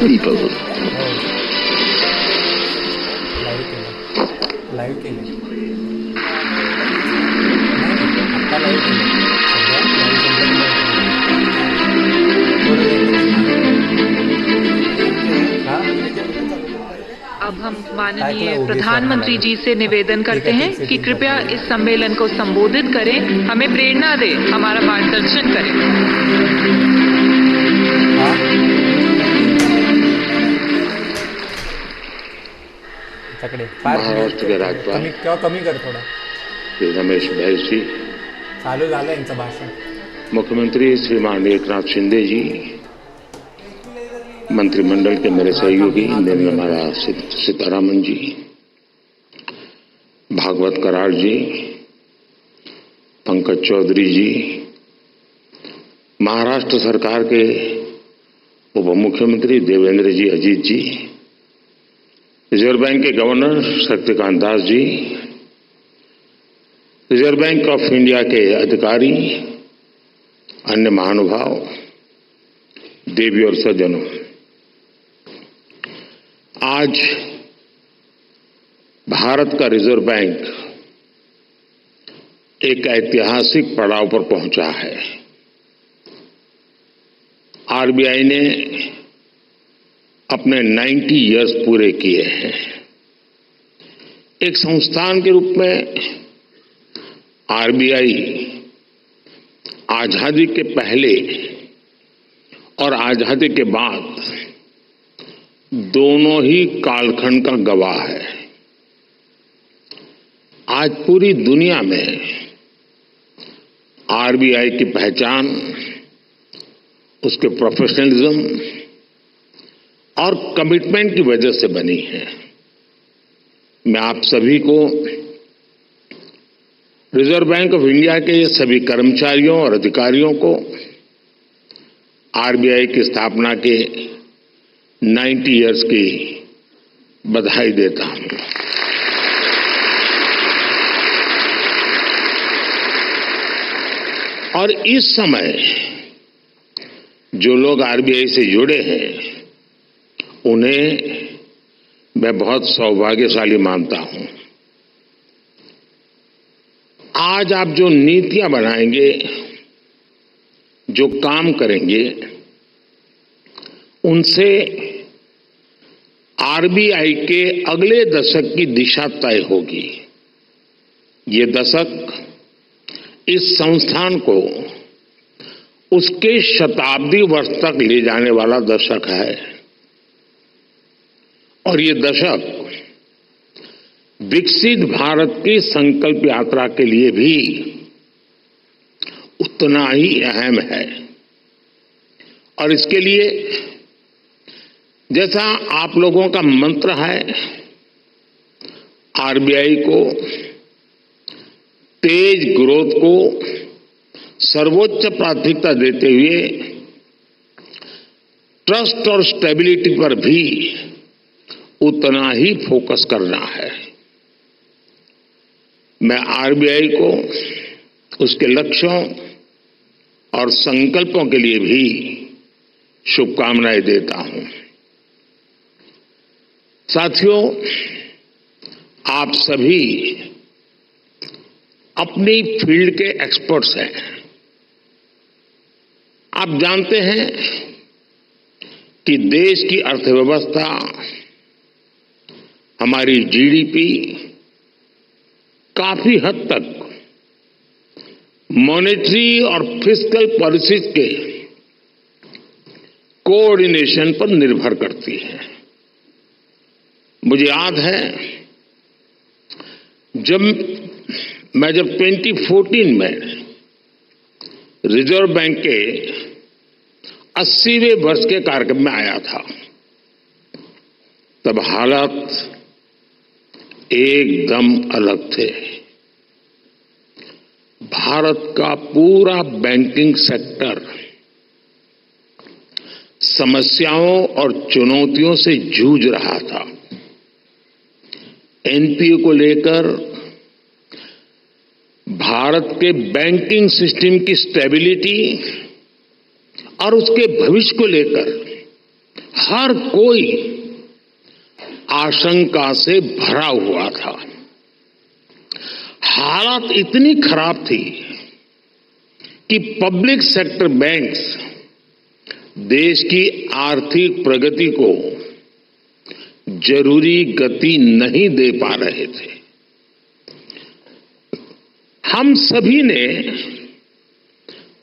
people. Live केले आत्ता live केले सध्या अब हम माननीय प्रधानमंत्री जी से निवेदन करते हैं कि कृपया इस सम्मेलन को संबोधित करें, हमें प्रेरणा दें, हमारा मार्गदर्शन करें। महाराष्ट्र के राज्यपाल कमी कर थोड़ा श्री रमेश बैस जी, चालू झालं यांचं भाषण। मुख्यमंत्री श्रीमान एकनाथ शिंदे जी, मंत्रिमंडल के मेरे सहयोगी निर्मला सीतारामन जी, भागवत कराड़ जी, पंकज चौधरी जी, महाराष्ट्र सरकार के उप मुख्यमंत्री देवेंद्र जी अजीत जी, रिजर्व बैंक के governor Shaktikanta Das ji, reserve bank of India के अधिकारी, अन्य महानुभाव, देवी और सज्जनों, आज भारत का रिजर्व बैंक एक ऐतिहासिक पड़ाव पर पहुंचा है। आरबीआई ने अपने 90 इयर्स पूरे किए हैं। एक संस्थान के रूप में आरबीआई आजादी के पहले और आजादी के बाद दोनों ही कालखंड का गवाह है। आज पूरी दुनिया में आरबीआई की पहचान उसके प्रोफेशनलिज्म और कमिटमेंट की वजह से बनी है। मैं आप सभी को, रिजर्व बैंक ऑफ इंडिया के सभी कर्मचारियों और अधिकारियों को आरबीआई की स्थापना के 90 इयर्स की बधाई देता हूं। और इस समय जो लोग आरबीआई से जुड़े हैं, उन्हें मैं बहुत सौभाग्यशाली मानता हूं। आज आप जो नीतियां बनाएंगे, जो काम करेंगे, उनसे आरबीआई के अगले दशक की दिशा तय होगी। ये दशक इस संस्थान को उसके शताब्दी वर्ष तक ले जाने वाला दशक है। और ये दशक विकसित भारत की संकल्प यात्रा के लिए भी उतना ही अहम है। और इसके लिए, जैसा आप लोगों का मंत्र है, आरबीआई को तेज ग्रोथ को सर्वोच्च प्राथमिकता देते हुए ट्रस्ट और स्टेबिलिटी पर भी उतना ही फोकस करना है। मैं आरबीआई को उसके लक्ष्यों और संकल्पों के लिए भी शुभकामनाएं देता हूं। साथियों, आप सभी अपनी फील्ड के एक्सपर्ट्स हैं। आप जानते हैं कि देश की अर्थव्यवस्था, हमारी जीडीपी काफी हद तक मॉनेटरी और फिस्कल पॉलिसीज के कोऑर्डिनेशन पर निर्भर करती है। मुझे याद है, जब 2014 में रिजर्व बैंक के 80वें वर्ष के कार्यक्रम में आया था, तब हालात एकदम अलग थे। भारत का पूरा बैंकिंग सेक्टर समस्याओं और चुनौतियों से जूझ रहा था। एनपीए को लेकर, भारत के बैंकिंग सिस्टम की स्टेबिलिटी और उसके भविष्य को लेकर हर कोई आशंका से भरा हुआ था। हालात इतनी खराब थी कि पब्लिक सेक्टर बैंक्स देश की आर्थिक प्रगति को जरूरी गति नहीं दे पा रहे थे। हम सभी ने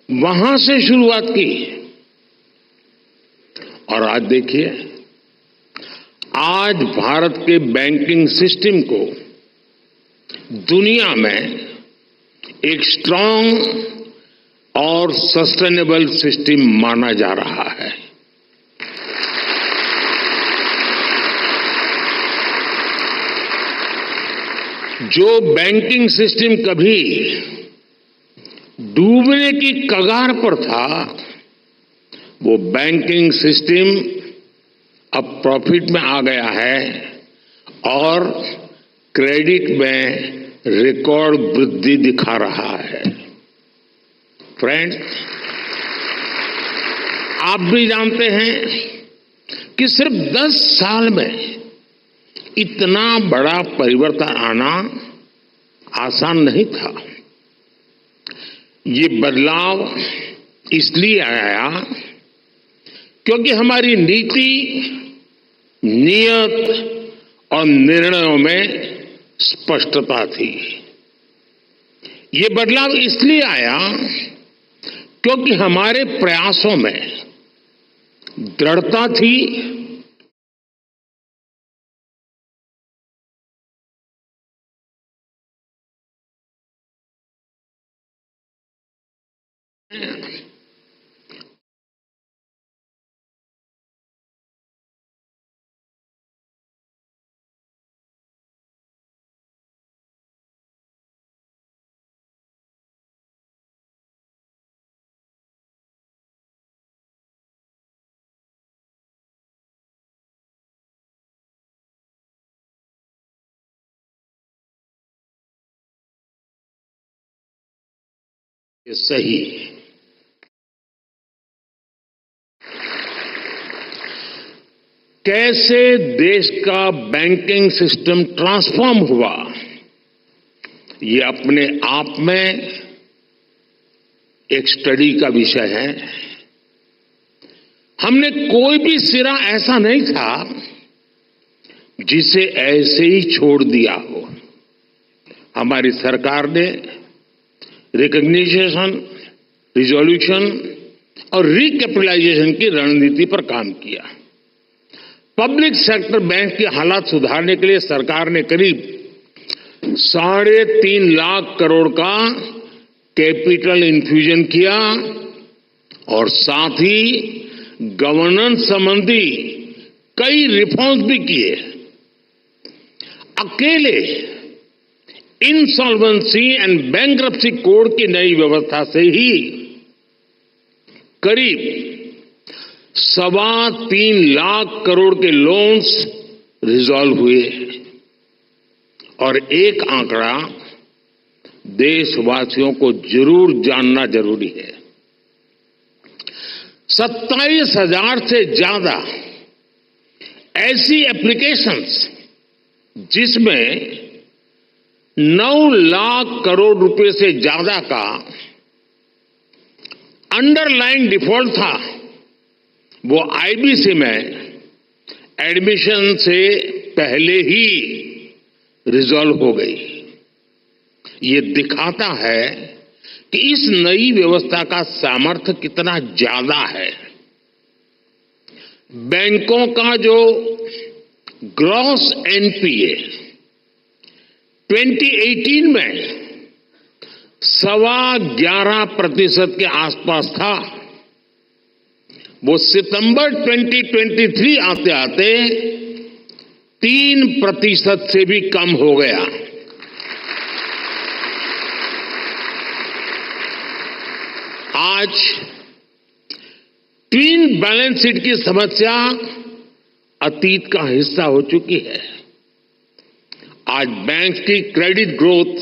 वहां से शुरुआत की और आज देखिए, आज भारत के बैंकिंग सिस्टम को दुनिया में एक स्ट्रांग और सस्टेनेबल सिस्टम माना जा रहा है। जो बैंकिंग सिस्टम कभी डूबने की कगार पर था, वो बैंकिंग सिस्टम अब प्रॉफिट में आ गया है और क्रेडिट में रिकॉर्ड वृद्धि दिखा रहा है। फ्रेंड्स, आप भी जानते हैं कि सिर्फ 10 साल में इतना बड़ा परिवर्तन आना आसान नहीं था। ये बदलाव इसलिए आया क्योंकि हमारी नीति, नियत और निर्णयों में स्पष्टता थी। ये बदलाव इसलिए आया क्योंकि हमारे प्रयासों में दृढ़ता थी सही। कैसे देश का बैंकिंग सिस्टम ट्रांसफॉर्म हुआ, ये अपने आप में एक स्टडी का विषय है। हमने कोई भी सिरा ऐसा नहीं था जिसे ऐसे ही छोड़ दिया हो। हमारी सरकार ने रिकॉग्निशन, रिजोल्यूशन और रिकैपिटलाइजेशन की रणनीति पर काम किया। पब्लिक सेक्टर बैंक के हालात सुधारने के लिए सरकार ने करीब 3.5 लाख करोड़ का कैपिटल इन्फ्यूजन किया और साथ ही गवर्नेंस संबंधी कई रिफॉर्म्स भी किए। अकेले इंसॉल्वेंसी एंड बैंक्रप्सी कोड की नई व्यवस्था से ही करीब 3.25 लाख करोड़ के लोन्स रिजॉल्व हुए और एक आंकड़ा देशवासियों को जरूर जानना जरूरी है। 27,000 से ज्यादा ऐसी एप्लीकेशंस जिसमें 9 लाख करोड़ रुपए से ज्यादा का अंडरलाइन डिफॉल्ट था, वो आईबीसी में एडमिशन से पहले ही रिजॉल्व हो गई। ये दिखाता है कि इस नई व्यवस्था का सामर्थ्य कितना ज्यादा है। बैंकों का जो ग्रॉस एनपीए 2018 में 11.25% के आसपास था, वो सितंबर 2023 आते आते 3% से भी कम हो गया। आज ट्विन बैलेंस शीट की समस्या अतीत का हिस्सा हो चुकी है। आज बैंक की क्रेडिट ग्रोथ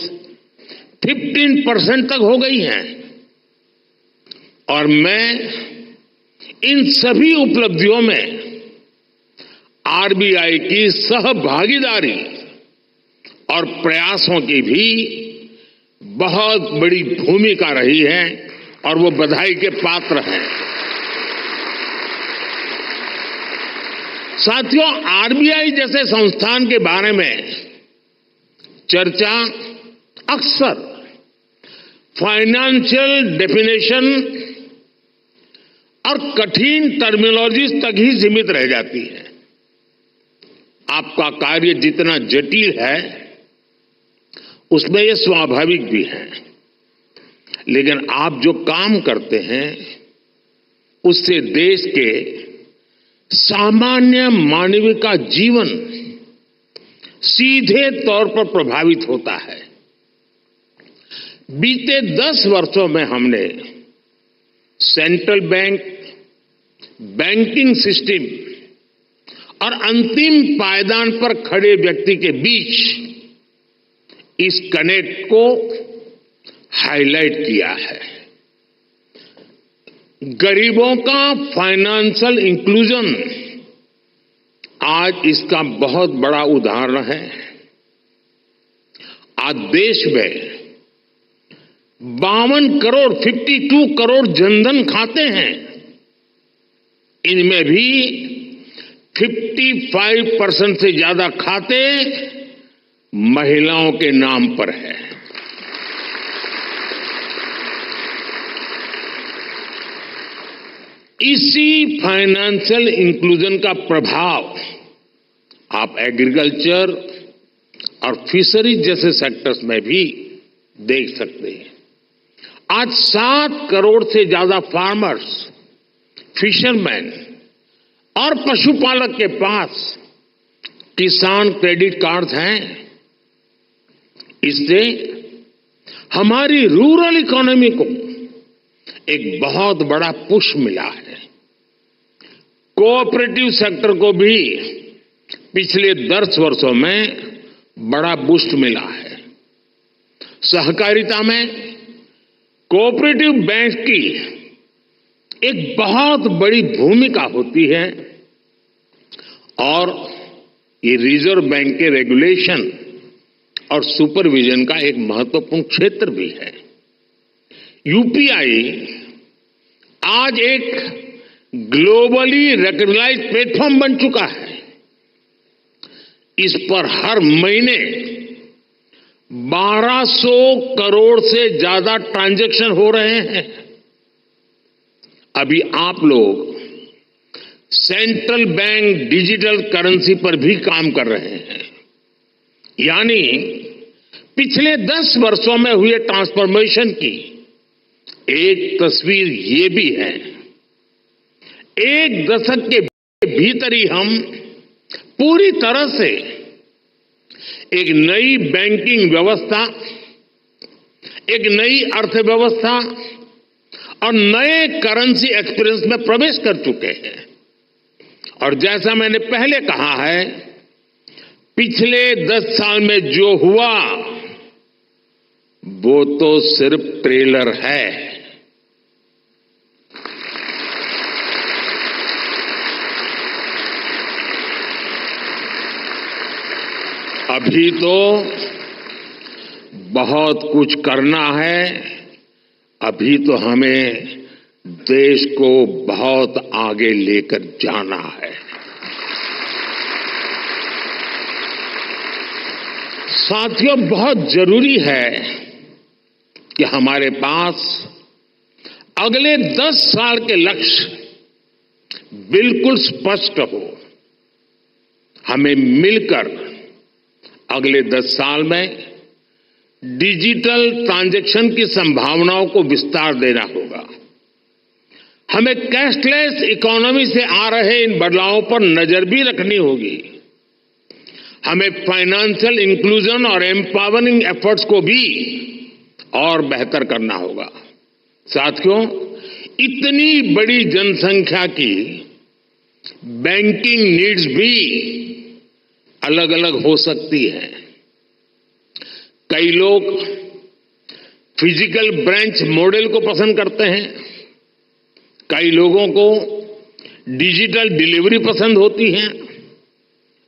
15% तक हो गई है और मैं इन सभी उपलब्धियों में आरबीआई की सहभागीदारी और प्रयासों की भी बहुत बड़ी भूमिका रही है और वो बधाई के पात्र हैं। साथियों, आरबीआई जैसे संस्थान के बारे में चर्चा अक्सर फाइनेंशियल डेफिनेशन और कठिन टर्मिनोलॉजी तक ही सीमित रह जाती है। आपका कार्य जितना जटिल है उसमें यह स्वाभाविक भी है, लेकिन आप जो काम करते हैं उससे देश के सामान्य मानव का जीवन सीधे तौर पर प्रभावित होता है। बीते 10 वर्षों में हमने सेंट्रल बैंक, बैंकिंग सिस्टम और अंतिम पायदान पर खड़े व्यक्ति के बीच इस कनेक्ट को हाईलाइट किया है। गरीबों का फाइनेंशियल इंक्लूजन आज इसका बहुत बड़ा उदाहरण है। आज देश में 52 करोड़ जनधन खाते हैं। इनमें भी 55% से ज्यादा खाते महिलाओं के नाम पर है। इसी फाइनेंशियल इंक्लूजन का प्रभाव आप एग्रीकल्चर और फिशरीज जैसे सेक्टर्स में भी देख सकते हैं। आज 7 करोड़ से ज्यादा फार्मर्स, फिशरमैन और पशुपालक के पास किसान क्रेडिट कार्ड्स हैं। इससे हमारी रूरल इकोनॉमी को एक बहुत बड़ा पुश मिला है। कोऑपरेटिव सेक्टर को भी पिछले 10 वर्षों में बड़ा बूस्ट मिला है। सहकारिता में कोऑपरेटिव बैंक की एक बहुत बड़ी भूमिका होती है और ये रिजर्व बैंक के रेगुलेशन और सुपरविजन का एक महत्वपूर्ण क्षेत्र भी है। यूपीआई आज एक ग्लोबली रिकॉग्नाइज्ड प्लेटफॉर्म बन चुका है। इस पर हर महीने 1200 करोड़ से ज्यादा ट्रांजैक्शन हो रहे हैं। अभी आप लोग सेंट्रल बैंक डिजिटल करेंसी पर भी काम कर रहे हैं। यानी पिछले 10 वर्षों में हुए ट्रांसफॉर्मेशन की एक तस्वीर ये भी है। एक दशक के भीतर ही हम पूरी तरह से एक नई बैंकिंग व्यवस्था, एक नई अर्थव्यवस्था और नए करेंसी एक्सपीरियंस में प्रवेश कर चुके हैं। और जैसा मैंने पहले कहा है, पिछले 10 साल में जो हुआ वो तो सिर्फ ट्रेलर है। अभी तो बहुत कुछ करना है। अभी तो हमें देश को बहुत आगे लेकर जाना है। साथियों, बहुत जरूरी है कि हमारे पास अगले 10 साल के लक्ष्य बिल्कुल स्पष्ट हो। हमें मिलकर अगले 10 साल में डिजिटल ट्रांजैक्शन की संभावनाओं को विस्तार देना होगा। हमें कैशलेस इकोनॉमी से आ रहे इन बदलावों पर नजर भी रखनी होगी। हमें फाइनेंशियल इंक्लूजन और एम्पावरिंग एफर्ट्स को भी और बेहतर करना होगा। साथियों, इतनी बड़ी जनसंख्या की बैंकिंग नीड्स भी अलग अलग हो सकती है। कई लोग फिजिकल ब्रांच मॉडल को पसंद करते हैं, कई लोगों को डिजिटल डिलीवरी पसंद होती है,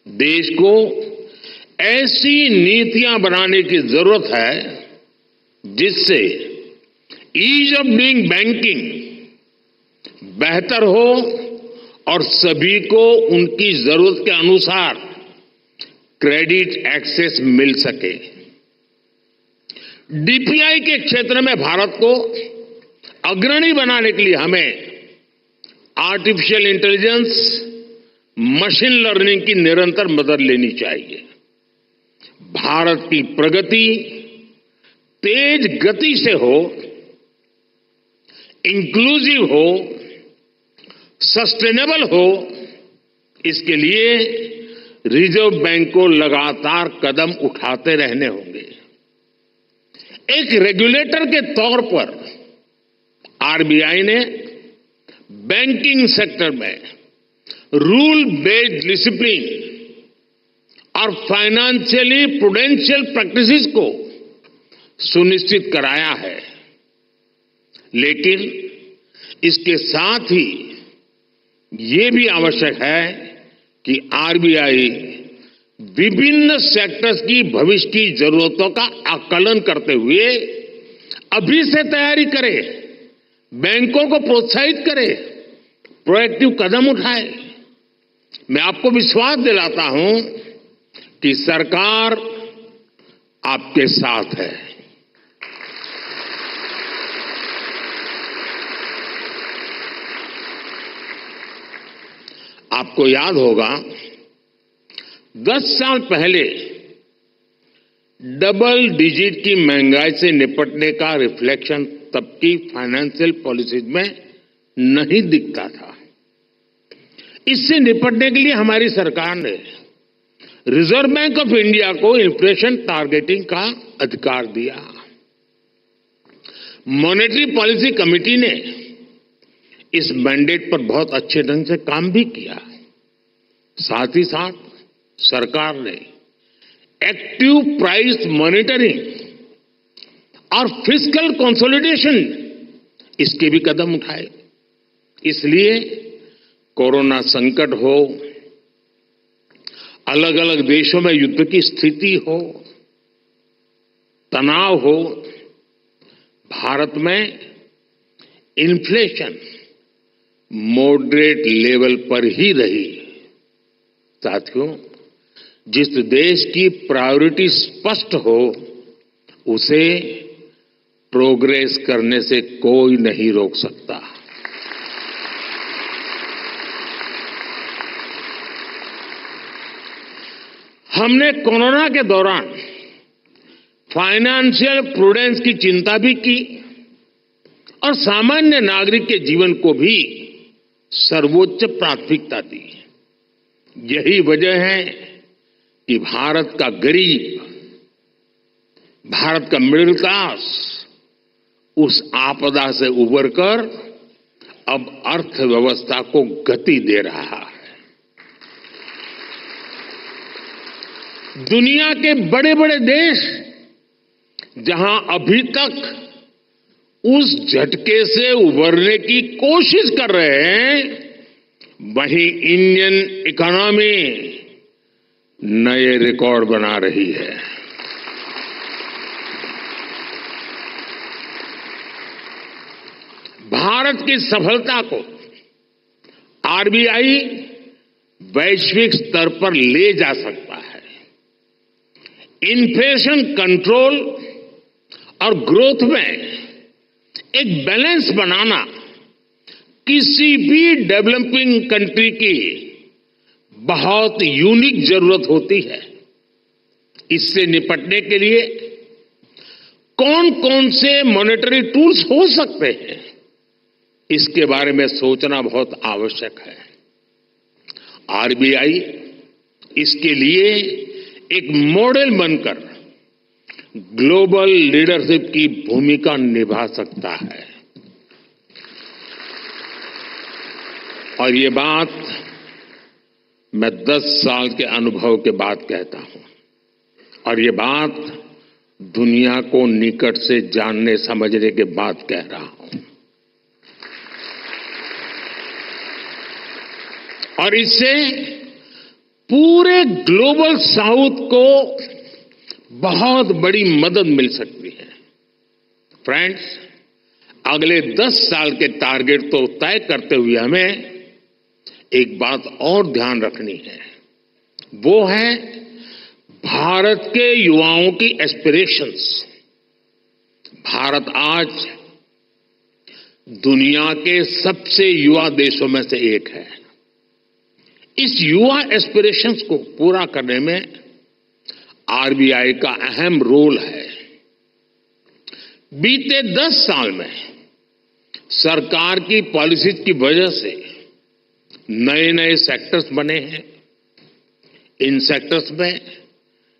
देश को ऐसी नीतियां बनाने की जरूरत है जिससे ईज ऑफ डूइंग बैंकिंग बेहतर हो और सभी को उनकी जरूरत के अनुसार क्रेडिट एक्सेस मिल सके। डीपीआई के क्षेत्र में भारत को अग्रणी बनाने के लिए हमें आर्टिफिशियल इंटेलिजेंस, मशीन लर्निंग की निरंतर मदद लेनी चाहिए। भारत की प्रगति तेज गति से हो, इंक्लूसिव हो, सस्टेनेबल हो, इसके लिए रिजर्व बैंक को लगातार कदम उठाते रहने होंगे। एक रेगुलेटर के तौर पर आरबीआई ने बैंकिंग सेक्टर में रूल बेस्ड डिसिप्लिन और फाइनेंशियली प्रूडेंशियल प्रैक्टिसेस को सुनिश्चित कराया है, लेकिन इसके साथ ही ये भी आवश्यक है कि आरबीआई विभिन्न सेक्टर्स की भविष्य की जरूरतों का आकलन करते हुए अभी से तैयारी करे, बैंकों को प्रोत्साहित करे, प्रोएक्टिव कदम उठाए। मैं आपको विश्वास दिलाता हूं कि सरकार आपके साथ है। आपको याद होगा 10 साल पहले डबल डिजिट की महंगाई से निपटने का रिफ्लेक्शन तब की फाइनेंशियल पॉलिसीज में नहीं दिखता था। इससे निपटने के लिए हमारी सरकार ने रिजर्व बैंक ऑफ इंडिया को इन्फ्लेशन टारगेटिंग का अधिकार दिया। मॉनेटरी पॉलिसी कमेटी ने इस मैंडेट पर बहुत अच्छे ढंग से काम भी किया। साथ ही साथ सरकार ने एक्टिव प्राइस मॉनिटरिंग और फिस्कल कंसोलिडेशन इसके भी कदम उठाए। इसलिए कोरोना संकट हो, अलग अलग देशों में युद्ध की स्थिति हो, तनाव हो, भारत में इन्फ्लेशन मॉडरेट लेवल पर ही रही। साथियों, जिस देश की प्रायोरिटी स्पष्ट हो उसे प्रोग्रेस करने से कोई नहीं रोक सकता। हमने कोरोना के दौरान फाइनेंशियल प्रूडेंस की चिंता भी की और सामान्य नागरिक के जीवन को भी सर्वोच्च प्राथमिकता दी। यही वजह है कि भारत का गरीब, भारत का मिडिल क्लास उस आपदा से उबरकर अब अर्थव्यवस्था को गति दे रहा है। दुनिया के बड़े बड़े देश जहां अभी तक उस झटके से उबरने की कोशिश कर रहे हैं, वहीं इंडियन इकोनॉमी नए रिकॉर्ड बना रही है। भारत की सफलता को आरबीआई वैश्विक स्तर पर ले जा सकता है। इन्फ्लेशन कंट्रोल और ग्रोथ में एक बैलेंस बनाना किसी भी डेवलपिंग कंट्री की बहुत यूनिक जरूरत होती है। इससे निपटने के लिए कौन कौन से मॉनेटरी टूल्स हो सकते हैं, इसके बारे में सोचना बहुत आवश्यक है। आरबीआई इसके लिए एक मॉडल बनकर ग्लोबल लीडरशिप की भूमिका निभा सकता है। और ये बात मैं 10 साल के अनुभव के बाद कहता हूं, और ये बात दुनिया को निकट से जानने समझने के बाद कह रहा हूं। और इससे पूरे ग्लोबल साउथ को बहुत बड़ी मदद मिल सकती है। फ्रेंड्स, अगले 10 साल के टारगेट तो तय करते हुए हमें एक बात और ध्यान रखनी है, वो है भारत के युवाओं की एस्पिरेशंस। भारत आज दुनिया के सबसे युवा देशों में से एक है। इस युवा एस्पिरेशंस को पूरा करने में आरबीआई का अहम रोल है। बीते 10 साल में सरकार की पॉलिसीज की वजह से नए नए सेक्टर्स बने हैं। इन सेक्टर्स में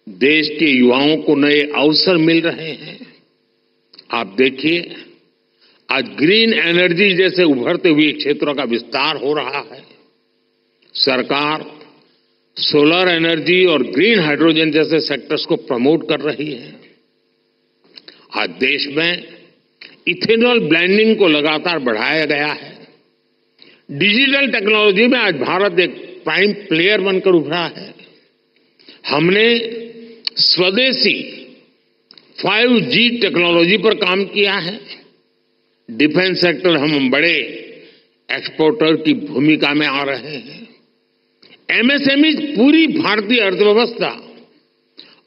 देश के युवाओं को नए अवसर मिल रहे हैं। आप देखिए, आज ग्रीन एनर्जी जैसे उभरते हुए क्षेत्रों का विस्तार हो रहा है। सरकार सोलर एनर्जी और ग्रीन हाइड्रोजन जैसे सेक्टर्स को प्रमोट कर रही है। आज देश में इथेनॉल ब्लेंडिंग को लगातार बढ़ाया गया है। डिजिटल टेक्नोलॉजी में आज भारत एक प्राइम प्लेयर बनकर उभरा है। हमने स्वदेशी 5G टेक्नोलॉजी पर काम किया है। डिफेंस सेक्टर हम बड़े एक्सपोर्टर की भूमिका में आ रहे हैं। एमएसएमई पूरी भारतीय अर्थव्यवस्था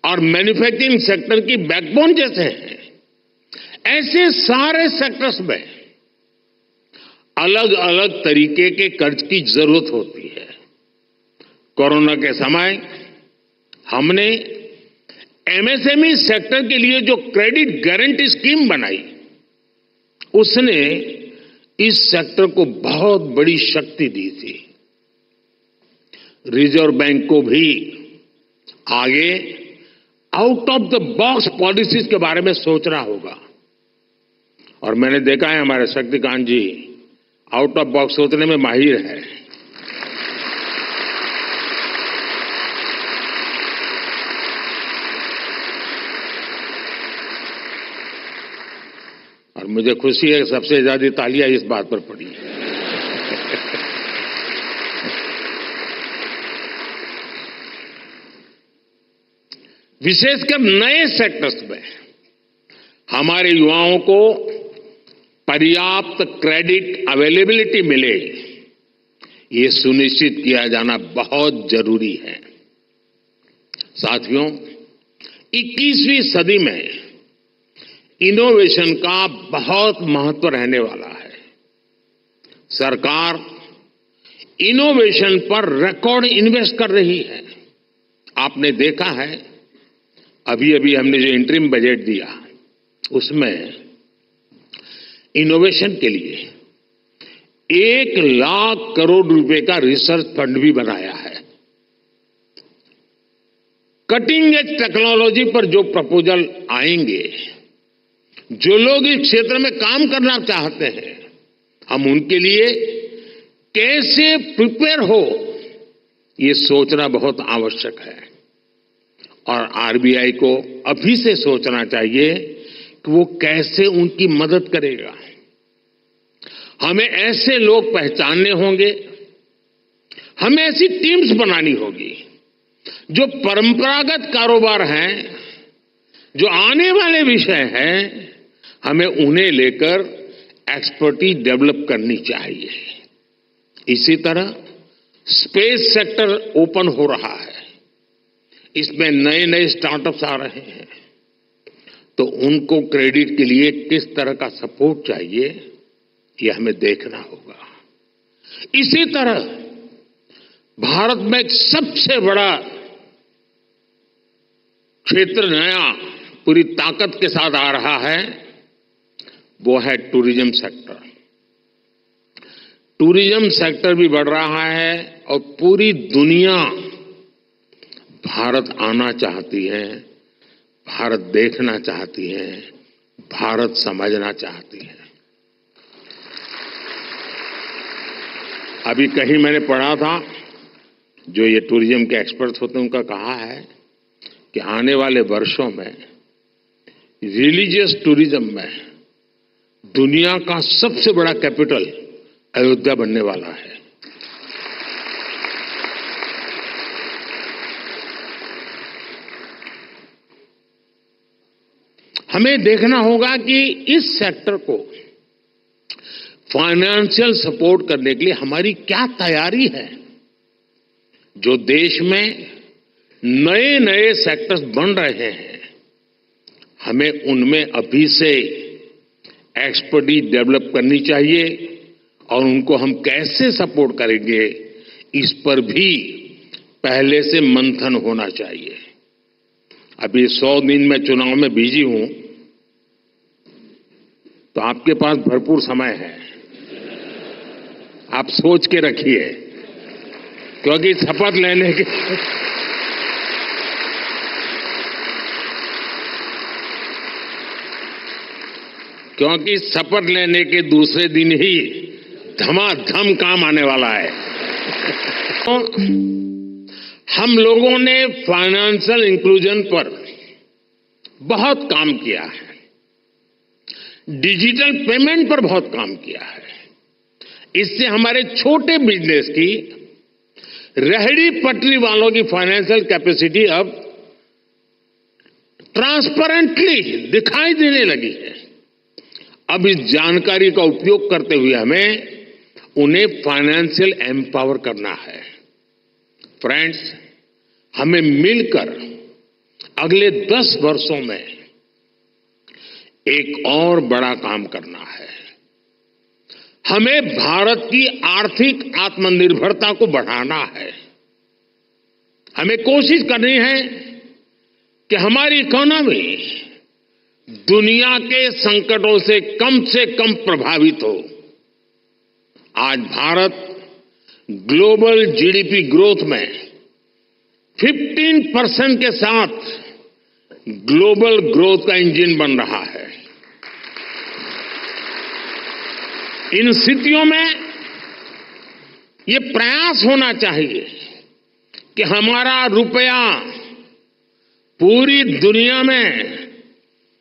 और मैन्युफैक्चरिंग सेक्टर की बैकबोन जैसे हैं। ऐसे सारे सेक्टर्स में अलग अलग तरीके के कर्ज की जरूरत होती है। कोरोना के समय हमने एमएसएमई सेक्टर के लिए जो क्रेडिट गारंटी स्कीम बनाई, उसने इस सेक्टर को बहुत बड़ी शक्ति दी थी। रिजर्व बैंक को भी आगे out of the box policies के बारे में सोचना होगा। और मैंने देखा है हमारे शक्तिकांत जी आउट ऑफ बॉक्स सोचने में माहिर है। और मुझे खुशी है कि सबसे ज्यादा तालियां इस बात पर पड़ी है। विशेषकर नए सेक्टर्स में हमारे युवाओं को पर्याप्त क्रेडिट अवेलेबिलिटी मिले, ये सुनिश्चित किया जाना बहुत जरूरी है। साथियों, 21वीं सदी में इनोवेशन का बहुत महत्व रहने वाला है। सरकार इनोवेशन पर रिकॉर्ड इन्वेस्ट कर रही है। आपने देखा है, अभी अभी हमने जो इंटरिम बजट दिया, उसमें इनोवेशन के लिए 1 लाख करोड़ रुपए का रिसर्च फंड भी बनाया है। कटिंग एज टेक्नोलॉजी पर जो प्रपोजल आएंगे, जो लोग इस क्षेत्र में काम करना चाहते हैं, हम उनके लिए कैसे प्रिपेयर हो, ये सोचना बहुत आवश्यक है। और आरबीआई को अभी से सोचना चाहिए कि वो कैसे उनकी मदद करेगा। हमें ऐसे लोग पहचानने होंगे, हमें ऐसी टीम्स बनानी होगी जो परंपरागत कारोबार हैं, जो आने वाले विषय हैं, हमें उन्हें लेकर एक्सपर्टीज डेवलप करनी चाहिए। इसी तरह स्पेस सेक्टर ओपन हो रहा है। इसमें नए नए स्टार्टअप्स आ रहे हैं, तो उनको क्रेडिट के लिए किस तरह का सपोर्ट चाहिए, ये हमें देखना होगा। इसी तरह भारत में एक सबसे बड़ा क्षेत्र नया पूरी ताकत के साथ आ रहा है, वो है टूरिज्म सेक्टर। टूरिज्म सेक्टर भी बढ़ रहा है और पूरी दुनिया भारत आना चाहती है, भारत देखना चाहती है, भारत समझना चाहती है। अभी कहीं मैंने पढ़ा था, जो ये टूरिज्म के एक्सपर्ट्स होते हैं, उनका कहा है कि आने वाले वर्षों में रिलीजियस टूरिज्म में दुनिया का सबसे बड़ा कैपिटल अयोध्या बनने वाला है। हमें देखना होगा कि इस सेक्टर को फाइनेंशियल सपोर्ट करने के लिए हमारी क्या तैयारी है। जो देश में नए नए सेक्टर्स बन रहे हैं, हमें उनमें अभी से एक्सपर्टीज डेवलप करनी चाहिए और उनको हम कैसे सपोर्ट करेंगे, इस पर भी पहले से मंथन होना चाहिए। अभी 100 दिन मैं चुनाव में बिजी हूं, तो आपके पास भरपूर समय है। आप सोच के रखिए, क्योंकि शपथ लेने के क्योंकि शपथ लेने के दूसरे दिन ही धमाधम काम आने वाला है। तो हम लोगों ने फाइनेंशियल इंक्लूजन पर बहुत काम किया है, डिजिटल पेमेंट पर बहुत काम किया है। इससे हमारे छोटे बिजनेस की, रेहड़ी पटरी वालों की फाइनेंशियल कैपेसिटी अब ट्रांसपेरेंटली दिखाई देने लगी है। अब इस जानकारी का उपयोग करते हुए हमें उन्हें फाइनेंशियल एम्पावर करना है। फ्रेंड्स, हमें मिलकर अगले 10 वर्षों में एक और बड़ा काम करना है। हमें भारत की आर्थिक आत्मनिर्भरता को बढ़ाना है। हमें कोशिश करनी है कि हमारी इकोनॉमी दुनिया के संकटों से कम प्रभावित हो। आज भारत ग्लोबल जीडीपी ग्रोथ में 15% के साथ ग्लोबल ग्रोथ का इंजन बन रहा है। इन स्थितियों में ये प्रयास होना चाहिए कि हमारा रुपया पूरी दुनिया में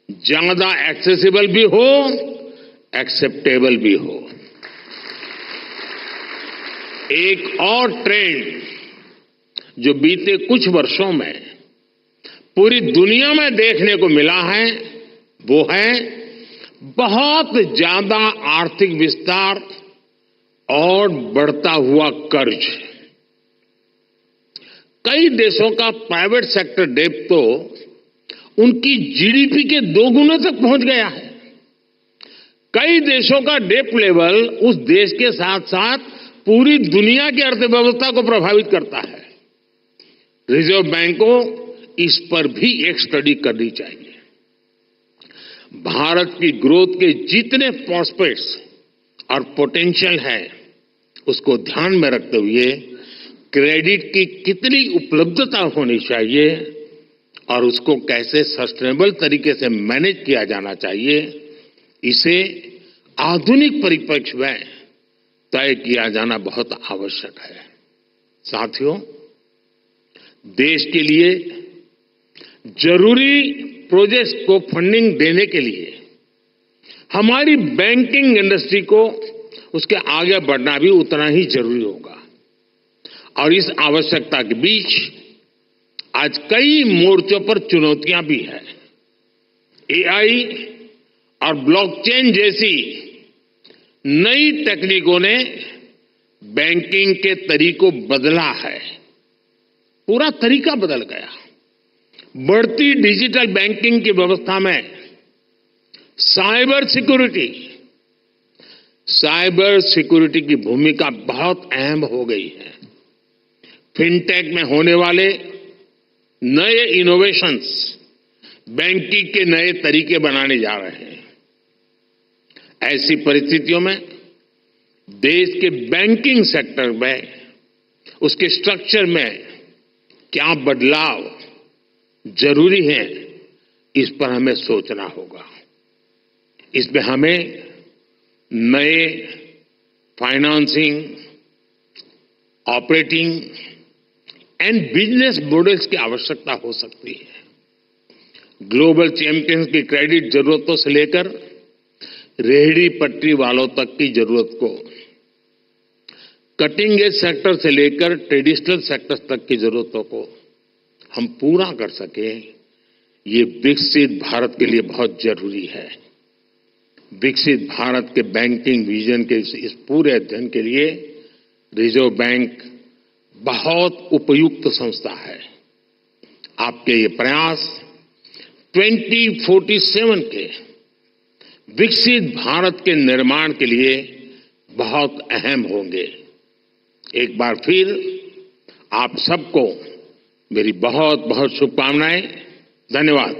ज्यादा एक्सेसिबल भी हो, एक्सेप्टेबल भी हो। एक और ट्रेंड जो बीते कुछ वर्षों में पूरी दुनिया में देखने को मिला है, वो है बहुत ज्यादा आर्थिक विस्तार और बढ़ता हुआ कर्ज। कई देशों का प्राइवेट सेक्टर डेट तो उनकी जीडीपी के 2 गुने तक पहुंच गया है। कई देशों का डेट लेवल उस देश के साथ साथ पूरी दुनिया की अर्थव्यवस्था को प्रभावित करता है। रिजर्व बैंक को इस पर भी एक स्टडी करनी चाहिए। भारत की ग्रोथ के जितने प्रॉस्पेक्ट्स और पोटेंशियल है, उसको ध्यान में रखते हुए क्रेडिट की कितनी उपलब्धता होनी चाहिए और उसको कैसे सस्टेनेबल तरीके से मैनेज किया जाना चाहिए, इसे आधुनिक परिप्रेक्ष्य में तय किया जाना बहुत आवश्यक है। साथियों, देश के लिए जरूरी प्रोजेक्ट्स को फंडिंग देने के लिए हमारी बैंकिंग इंडस्ट्री को उसके आगे बढ़ना भी उतना ही जरूरी होगा। और इस आवश्यकता के बीच आज कई मोर्चों पर चुनौतियां भी हैं। एआई और ब्लॉकचेन जैसी नई तकनीकों ने बैंकिंग के तरीकों बदला है, पूरा तरीका बदल गया। बढ़ती डिजिटल बैंकिंग की व्यवस्था में साइबर सिक्योरिटी की भूमिका बहुत अहम हो गई है। फिनटेक में होने वाले नए इनोवेशंस बैंकिंग के नए तरीके बनाने जा रहे हैं। ऐसी परिस्थितियों में देश के बैंकिंग सेक्टर में, उसके स्ट्रक्चर में क्या बदलाव जरूरी है, इस पर हमें सोचना होगा। इसमें हमें नए financing, operating and business models की आवश्यकता हो सकती है। ग्लोबल चैंपियंस की क्रेडिट जरूरतों से लेकर रेहड़ी पटरी वालों तक की जरूरत को, कटिंग एज सेक्टर से लेकर ट्रेडिशनल सेक्टर तक की जरूरतों को हम पूरा कर सके, ये विकसित भारत के लिए बहुत जरूरी है। विकसित भारत के बैंकिंग विजन के इस पूरे अध्ययन के लिए रिजर्व बैंक बहुत उपयुक्त संस्था है। आपके ये प्रयास 2047 के विकसित भारत के निर्माण के लिए बहुत अहम होंगे। एक बार फिर आप सबको मेरी बहुत बहुत शुभकामनाएं। धन्यवाद।